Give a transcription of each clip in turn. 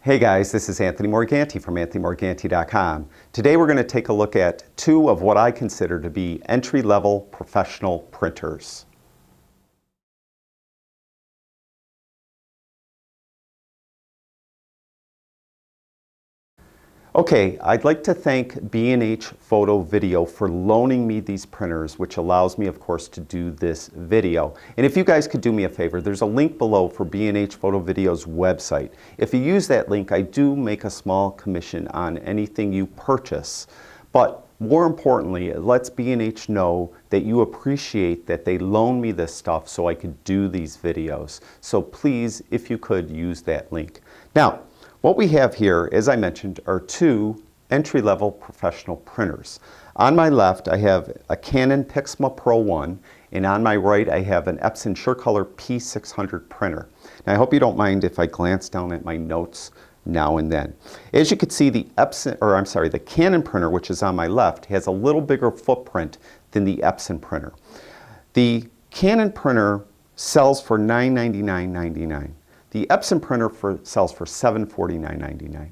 Hey guys, this is Anthony Morganti from anthonymorganti.com. Today we're going to take a look at two of what I consider to be entry-level professional printers. Okay, I'd like to thank B&H Photo Video for loaning me these printers, which allows me, of course, to do this video. And if you guys could do me a favor, there's a link below for B&H Photo Video's website. If you use that link, I do make a small commission on anything you purchase. But more importantly, it lets B&H know that you appreciate that they loan me this stuff so I could do these videos. So please, if you could, use that link. Now, what we have here, as I mentioned, are two entry-level professional printers. On my left, I have a Canon Pixma Pro-1, and on my right, I have an Epson SureColor P600 printer. Now, I hope you don't mind if I glance down at my notes now and then. As you can see, the Canon printer, which is on my left, has a little bigger footprint than the Epson printer. The Canon printer sells for $999.99. The Epson printer sells for $749.99.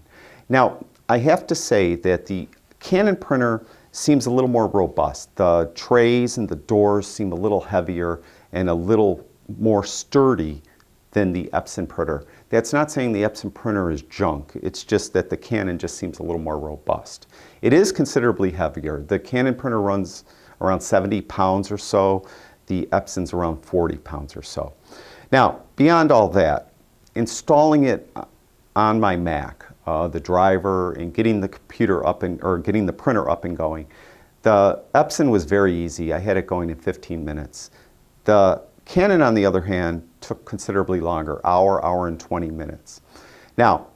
Now, I have to say that the Canon printer seems a little more robust. The trays and the doors seem a little heavier and a little more sturdy than the Epson printer. That's not saying the Epson printer is junk. It's just that the Canon just seems a little more robust. It is considerably heavier. The Canon printer runs around 70 pounds or so. The Epson's around 40 pounds or so. Now, beyond all that, installing it on my Mac, the driver, and getting the computer up or getting the printer up and going, the Epson was very easy. I had it going in 15 minutes. The Canon, on the other hand, took considerably longer, hour and 20 minutes. Now,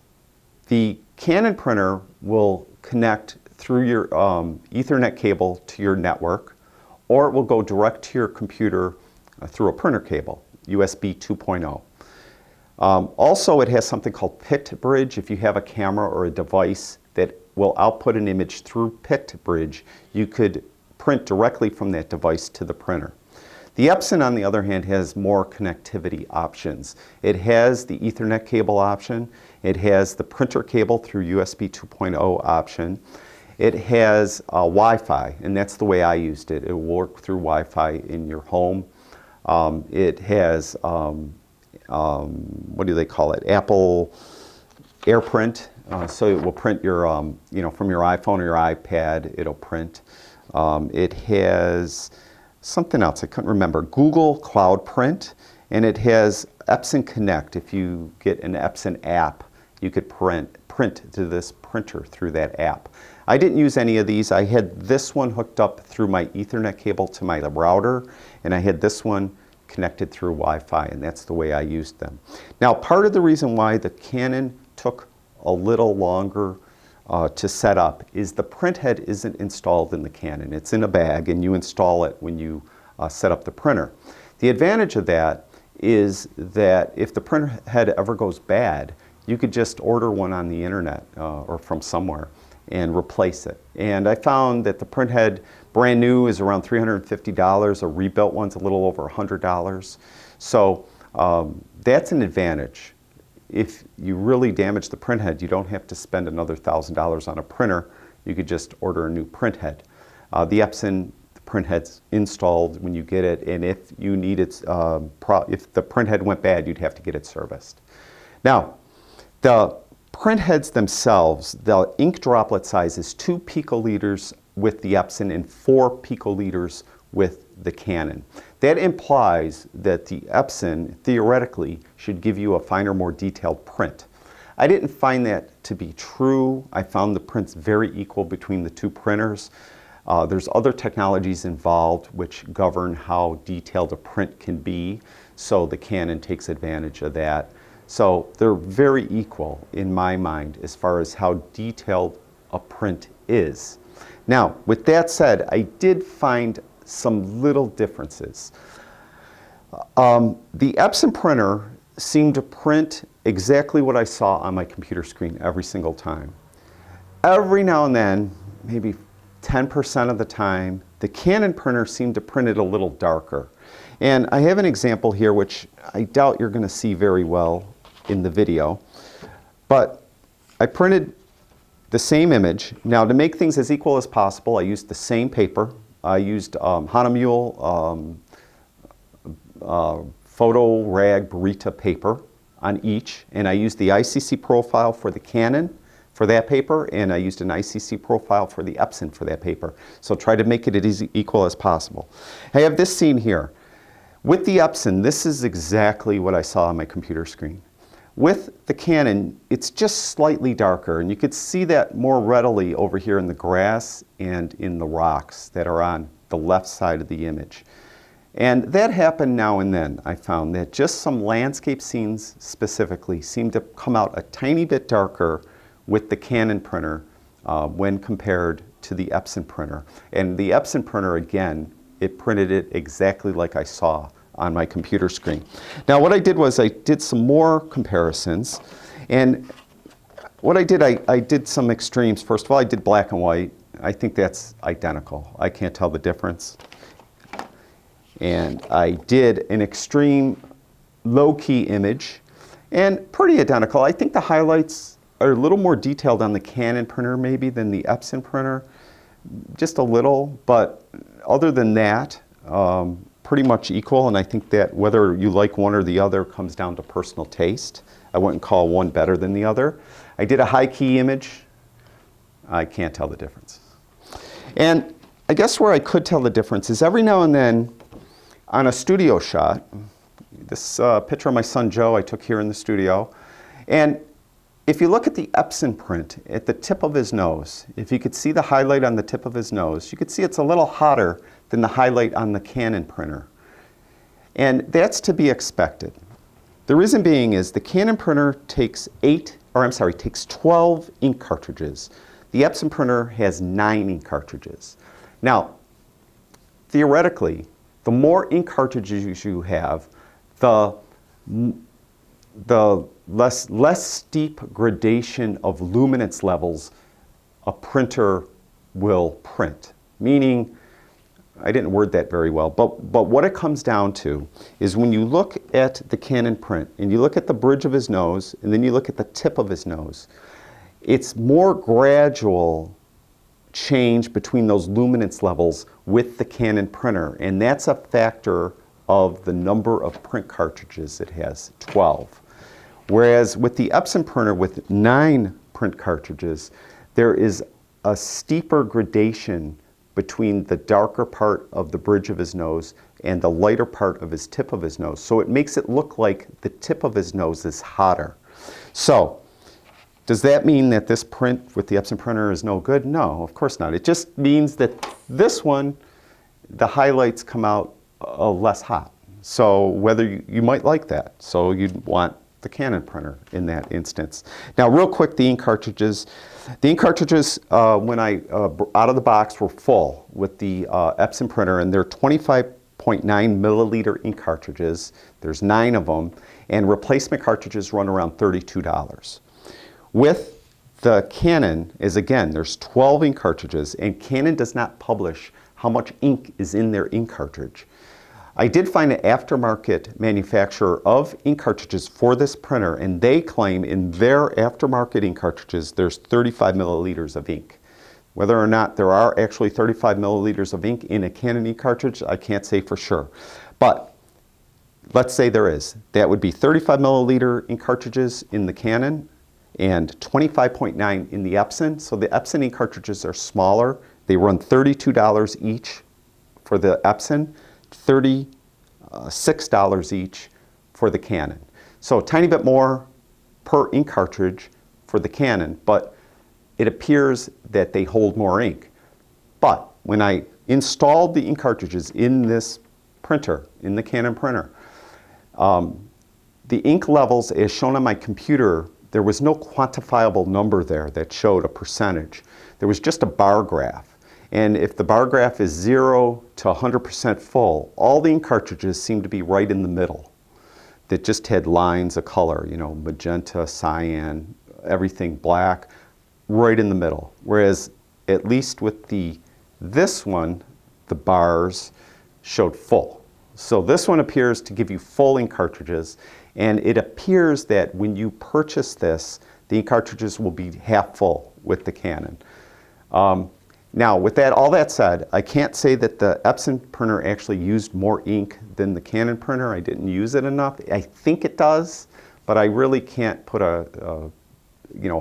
the Canon printer will connect through your Ethernet cable to your network, or it will go direct to your computer through a printer cable, USB 2.0. Also, it has something called PICT bridge. If you have a camera or a device that will output an image through PICT bridge, you could print directly from that device to the printer. The Epson, on the other hand, has more connectivity options. It has the Ethernet cable option. It has the printer cable through USB 2.0 option. It has Wi-Fi, and that's the way I used it. It will work through Wi-Fi in your home. It has what do they call it? Apple AirPrint. So it will print your, from your iPhone or your iPad, it'll print. It has something else, I couldn't remember. Google Cloud Print, and it has Epson Connect. If you get an Epson app, you could print to this printer through that app. I didn't use any of these. I had this one hooked up through my Ethernet cable to my router, and I had this one connected through Wi-Fi, and that's the way I used them. Now, part of the reason why the Canon took a little longer to set up is the printhead isn't installed in the Canon. It's in a bag, and you install it when you set up the printer. The advantage of that is that if the printhead ever goes bad, you could just order one on the internet or from somewhere and replace it. And I found that the printhead, brand new, is around $350. A rebuilt one's a little over $100. So that's an advantage. If you really damage the printhead, you don't have to spend another $1,000 on a printer. You could just order a new printhead. The Epson printhead's installed when you get it, and if you need it, if the printhead went bad, you'd have to get it serviced. Now, the printheads themselves, the ink droplet size is 2 picoliters with the Epson and 4 picoliters with the Canon. That implies that the Epson, theoretically, should give you a finer, more detailed print. I didn't find that to be true. I found the prints very equal between the two printers. There's other technologies involved which govern how detailed a print can be, so the Canon takes advantage of that. So they're very equal in my mind as far as how detailed a print is. Now, with that said, I did find some little differences. The Epson printer seemed to print exactly what I saw on my computer screen every single time. Every now and then, maybe 10% of the time, the Canon printer seemed to print it a little darker. And I have an example here which I doubt you're going to see very well in the video. But I printed the same image. Now, to make things as equal as possible, I used the same paper. I used Hanomule Photo Rag Barita paper on each, and I used the ICC profile for the Canon for that paper, and I used an ICC profile for the Epson for that paper. So try to make it as equal as possible. I have this scene here. With the Epson, this is exactly what I saw on my computer screen. With the Canon, it's just slightly darker, and you could see that more readily over here in the grass and in the rocks that are on the left side of the image. And that happened now and then. I found that just some landscape scenes specifically seem to come out a tiny bit darker with the Canon printer when compared to the Epson printer. And the Epson printer, again, it printed it exactly like I saw on my computer screen. Now what I did was I did some more comparisons, and what I did some extremes. First of all, I did black and white. I think that's identical. I can't tell the difference. And I did an extreme low-key image, and pretty identical. I think the highlights are a little more detailed on the Canon printer maybe than the Epson printer, just a little, but other than that, pretty much equal. And I think that whether you like one or the other comes down to personal taste. I wouldn't call one better than the other. I did a high-key image. I can't tell the difference. And I guess where I could tell the difference is every now and then on a studio shot, this picture of my son Joe I took here in the studio, and if you look at the Epson print at the tip of his nose, if you could see the highlight on the tip of his nose, you could see it's a little hotter than the highlight on the Canon printer. And that's to be expected. The reason being is the Canon printer takes 12 ink cartridges. The Epson printer has 9 ink cartridges. Now, theoretically, the more ink cartridges you have, the less steep gradation of luminance levels a printer will print. Meaning, I didn't word that very well, but what it comes down to is when you look at the Canon print and you look at the bridge of his nose and then you look at the tip of his nose, it's more gradual change between those luminance levels with the Canon printer, and that's a factor of the number of print cartridges it has, 12. Whereas with the Epson printer with 9 print cartridges, there is a steeper gradation between the darker part of the bridge of his nose and the lighter part of his tip of his nose. So it makes it look like the tip of his nose is hotter. So does that mean that this print with the Epson printer is no good? No, of course not. It just means that this one, the highlights come out less hot. So whether you might like that. So you'd want the Canon printer in that instance. Now real quick, the ink cartridges. The ink cartridges, when I out of the box, were full with the Epson printer, and they're 25.9 milliliter ink cartridges. There's 9 of them, and replacement cartridges run around $32. With the Canon is, again, there's 12 ink cartridges, and Canon does not publish how much ink is in their ink cartridge. I did find an aftermarket manufacturer of ink cartridges for this printer, and they claim in their aftermarket ink cartridges there's 35 milliliters of ink. Whether or not there are actually 35 milliliters of ink in a Canon ink cartridge, I can't say for sure. But let's say there is. That would be 35 milliliter ink cartridges in the Canon and 25.9 in the Epson. So the Epson ink cartridges are smaller. They run $32 each for the Epson. $36 each for the Canon. So a tiny bit more per ink cartridge for the Canon, but it appears that they hold more ink. But when I installed the ink cartridges in this printer, in the Canon printer, the ink levels as shown on my computer, there was no quantifiable number there that showed a percentage. There was just a bar graph. And if the bar graph is 0 to 100% full, all the ink cartridges seem to be right in the middle. That just had lines of color, you know, magenta, cyan, everything black, right in the middle. Whereas at least with this one, the bars showed full. So this one appears to give you full ink cartridges, and it appears that when you purchase this, the ink cartridges will be half full with the Canon. Now, with that, all that said, I can't say that the Epson printer actually used more ink than the Canon printer. I didn't use it enough. I think it does, but I really can't put a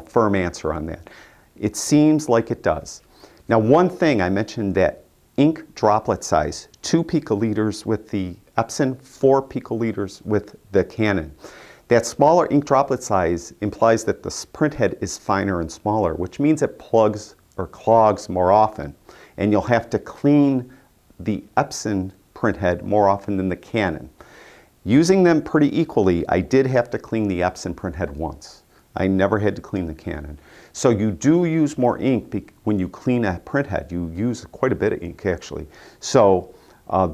firm answer on that. It seems like it does. Now, one thing I mentioned, that ink droplet size, 2 picoliters with the Epson, 4 picoliters with the Canon. That smaller ink droplet size implies that the print head is finer and smaller, which means it plugs or clogs more often, and you'll have to clean the Epson print head more often than the Canon. Using them pretty equally, I did have to clean the Epson print head once. I never had to clean the Canon. So you do use more ink when you clean a print head. You use quite a bit of ink, actually. So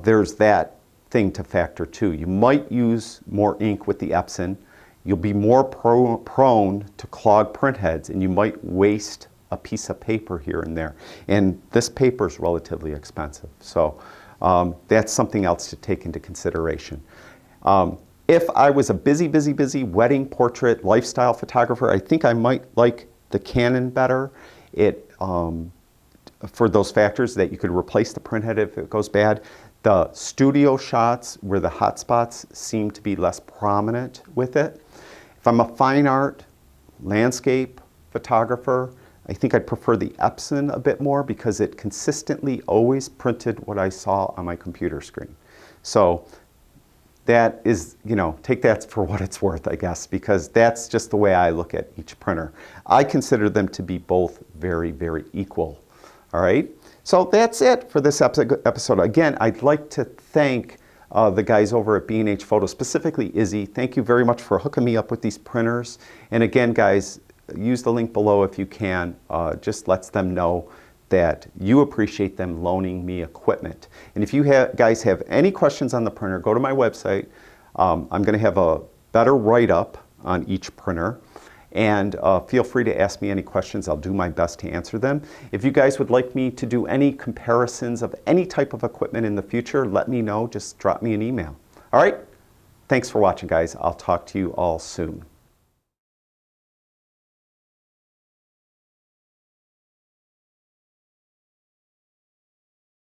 there's that thing to factor too. You might use more ink with the Epson. You'll be more prone to clog print heads, and you might waste a piece of paper here and there. And this paper is relatively expensive. So that's something else to take into consideration. If I was a busy wedding, portrait, lifestyle photographer, I think I might like the Canon better. For those factors that you could replace the printhead if it goes bad. The studio shots where the hot spots seem to be less prominent with it. If I'm a fine art, landscape photographer, I think I'd prefer the Epson a bit more because it consistently always printed what I saw on my computer screen. So that is, take that for what it's worth, I guess, because that's just the way I look at each printer. I consider them to be both very equal. All right, so that's it for this episode. Again, I'd like to thank the guys over at B&H Photo, specifically Izzy. Thank you very much for hooking me up with these printers. And again, guys, use the link below if you can. Just lets them know that you appreciate them loaning me equipment. And if you guys have any questions on the printer, go to my website. I'm going to have a better write-up on each printer. And feel free to ask me any questions. I'll do my best to answer them. If you guys would like me to do any comparisons of any type of equipment in the future, let me know. Just drop me an email. All right? Thanks for watching, guys. I'll talk to you all soon.